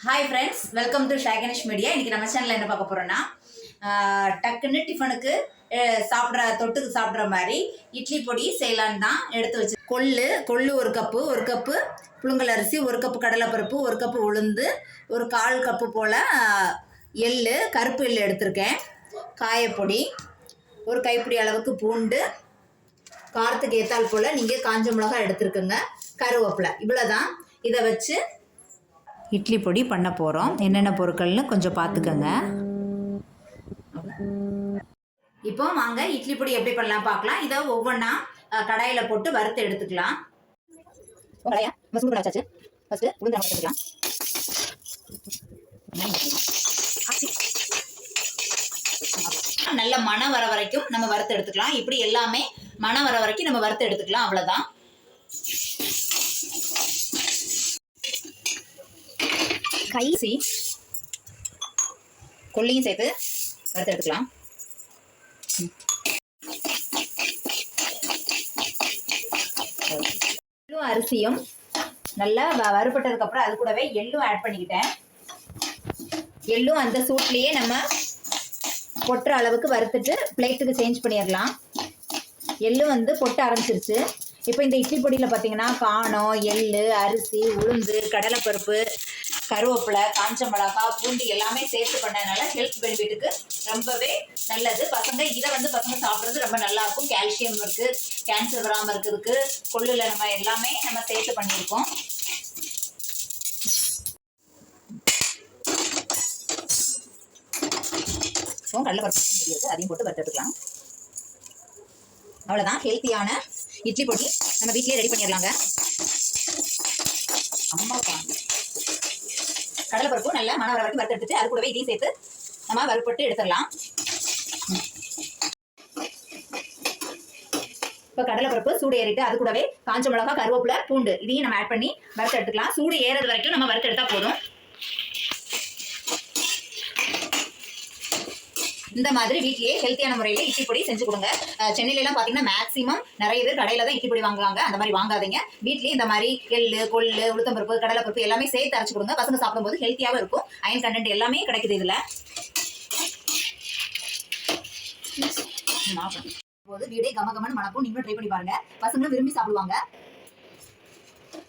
Hi friends, welcome to Shaganish media. இன்றைக்கி நம்ம சேனலில் என்ன பார்க்க போகிறோன்னா, டக்குன்னு டிஃபனுக்கு தொட்டுக்கு சாப்பிட்ற மாதிரி இட்லி பொடி செய்யலான்னு தான் எடுத்து வச்சு. கொள்ளு ஒரு கப்பு புழுங்கல் அரிசி, ஒரு கப்பு கடலைப்பருப்பு, ஒரு கப்பு உளுந்து, ஒரு 1/4 கப்பு போல் கருப்பு எள்ளு எடுத்திருக்கேன். காயப்பொடி, ஒரு கைப்பிடி அளவுக்கு பூண்டு, காரத்துக்கு ஏற்றால் போல் நீங்கள் காஞ்ச மிளகாய் எடுத்துருக்குங்க, கருவேப்பிலை. இவ்வளோ தான். இதை வச்சு இட்லி பொடி பண்ண போகிறோம். என்னென்ன பொருட்கள்னு கொஞ்சம் பார்த்துக்கோங்க. இப்போ வாங்க இட்லி பொடி எப்படி பண்ணலாம் பார்க்கலாம். இதை ஒவ்வொன்றா கடாயில் போட்டு வறுத்து எடுத்துக்கலாம். கடாயா சூடு பண்ண வச்சாச்சு. ஃபஸ்ட்டு உளுந்து எடுத்துக்கலாம். நல்ல மணம் வர வரைக்கும் நம்ம வறுத்து எடுத்துக்கலாம். இப்படி எல்லாமே மணம் வர வரைக்கும் நம்ம வறுத்து எடுத்துக்கலாம். அவ்வளோதான். கைசி கொள்ளையும் சேர்த்து வறுத்து எடுத்துக்கலாம். அரிசியும் நல்லா வறுபட்டதுக்கு அப்புறம் அது கூடவே எள்ளும் ஆட் பண்ணிக்கிட்டேன். எள்ளும் அந்த சூட்லேயே நம்ம பொட்டுற அளவுக்கு வறுத்துட்டு பிளேட்டுக்கு சேஞ்ச் பண்ணிடலாம். எள்ளும் பொட்ட ஆரம்பிச்சிருச்சு. இப்போ இந்த இட்லி பொடியில் பார்த்தீங்கன்னா காணம், எள்ளு, அரிசி, உளுந்து, கடலைப்பருப்பு, கருவேப்பிலை, காஞ்ச மிளகாய், பூண்டு எல்லாமே சேர்த்து பண்ணதுனால ஹெல்த் பெனிஃபிட்டுக்கு ரொம்பவே நல்லது. இதை பசங்க சாப்பிட்றது ரொம்ப நல்லா இருக்கும். கால்சியம் இருக்குது, கேன்சர் வராமல் இருக்கிறதுக்கு கொள்ளில் நம்ம எல்லாமே நம்ம சேர்த்து பண்ணியிருக்கோம். கடலைப்பருப்பு அதையும் போட்டு வறுத்துக்கலாம். அவ்வளோதான். ஹெல்த்தியான இட்லி பொடி நம்ம வீட்டிலேயே ரெடி பண்ணிடலாங்க. கடலைப்பருப்பு நல்லா மணம் வர வரைக்கும் வறுத்து எடுத்துட்டு அது கூடவே இதையும் சேர்த்து நம்ம வறுப்பட்டு எடுத்துடலாம். இப்போ கடலைப்பருப்பு சூடு ஏறிட்டு அது கூடவே காஞ்ச மிளகாய், கருவேப்பிலை, பூண்டு இதையும் நம்ம ஆட் பண்ணி வறுத்து எடுத்துக்கலாம். சூடு ஏறது வரைக்கும் நம்ம வறுத்து எடுத்தால் போதும். இந்த மாதிரி வீட்லயே ஹெல்த்தியான முறையில் இட்லி பொடி செஞ்சு கொடுங்க. சென்னையிலாம் பார்த்தீங்கன்னா மேக்ஸிமம் நிறைய பேர் கடையில் தான் இட்லி பொடி வாங்குவாங்க. அந்த மாதிரி வாங்காதீங்க. வீட்லேயே இந்த மாதிரி எள்ளு, கொள்ளு, உளுத்தம்பருப்பு, கடலைப்பருப்பு எல்லாமே சேர்த்து அரைச்சு கொடுங்க. பசங்க சாப்பிடும்போது ஹெல்த்தியாகவும் இருக்கும். அயன் கண்டென்ட் எல்லாமே கிடைக்குது இதில். போது வீடே கமகமன்னு மணக்கும். நீங்களும் ட்ரை பண்ணி பாருங்க. பசங்களும் விரும்பி சாப்பிடுவாங்க.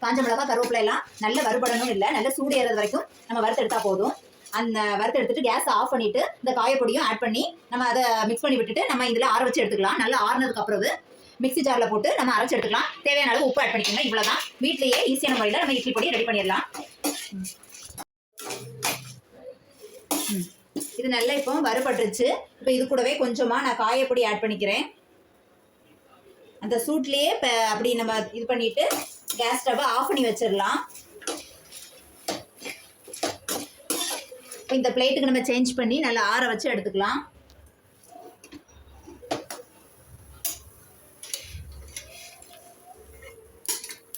காஞ்ச மிளகாய், கருவேப்பிலை எல்லாம் நல்ல வறுபடணும் இல்லை, நல்ல சூடு ஏறது வரைக்கும் நம்ம வறுத்து எடுத்தா போதும். அந்த வறுத்து எடுத்துட்டு கேஸ் ஆஃப் பண்ணிட்டு இந்த காயப்பொடியும் ஆட் பண்ணி நம்ம அதை மிக்ஸ் பண்ணி விட்டுட்டு நம்ம இதில் ஆற வச்சு எடுத்துக்கலாம். நல்லா ஆறுனதுக்கு அப்புறம் மிக்ஸி ஜாரில் போட்டு நம்ம அரைச்சு எடுத்துக்கலாம். தேவையான அளவு உப்பு ஆட் பண்ணிக்கோங்க. இவ்வளோதான். வீட்லேயே ஈஸியான முறையில் நம்ம இட்லி பொடியை ரெடி பண்ணிடலாம். இது நல்லா இப்போ வறுபட்டுருச்சு. இப்போ இது கூடவே கொஞ்சமாக நான் காயப்பொடி ஆட் பண்ணிக்கிறேன். அந்த சூட்லேயே இப்போ அப்படி நம்ம இது பண்ணிவிட்டு கேஸ் ஸ்டவ்வை ஆஃப் பண்ணி வச்சிடலாம். இந்த பிளேட்டுக்கு நம்ம சேஞ்ச் பண்ணி நல்லா ஆற வச்சு எடுத்துக்கலாம்.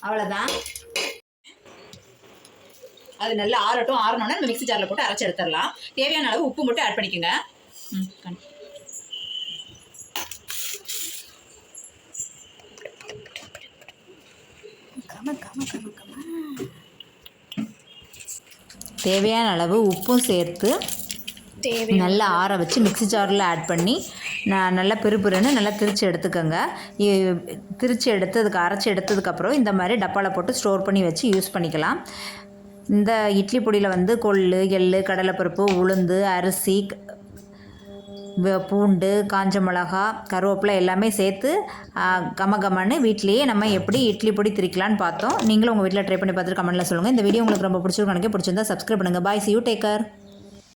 அவ்வளோதான். அது நல்லா ஆறட்டும். ஆறணும்னா நம்ம மிக்ஸி ஜாரில் போட்டு அரைச்சி எடுத்துடலாம். தேவையான அளவு உப்பு மட்டும் ஆட் பண்ணிக்கோங்க. தேவையான அளவு உப்பும் சேர்த்து நல்லா ஆற வச்சு மிக்ஸி ஜாரில் ஆட் பண்ணி நல்லா பெருன்னு நல்லா திரித்து எடுத்துக்கோங்க. அரைச்சி எடுத்ததுக்கப்புறம் இந்த மாதிரி டப்பாவில் போட்டு ஸ்டோர் பண்ணி வச்சு யூஸ் பண்ணிக்கலாம். இந்த இட்லி பொடியில் கொள்ளு, எள்ளு, கடலைப்பருப்பு, உளுந்து, அரிசி, பூண்டு, காஞ்ச மிளகா, கருவேப்பிலை எல்லாமே சேர்த்து கமகமன்னு வீட்லேயே நம்ம எப்படி இட்லி பொடி திரிக்கலான்னு பார்த்தோம். நீங்களும் உங்கள் வீட்டில் ட்ரை பண்ணி பார்த்துட்டு கமெண்ட்டில் சொல்லுங்கள். இந்த வீடியோ உங்களுக்கு ரொம்ப பிடிச்சிருக்கும். எனக்கு பிடிச்சிருந்தா சப்ஸ்கிரைப் பண்ணுங்கள். பாய், see you, take care.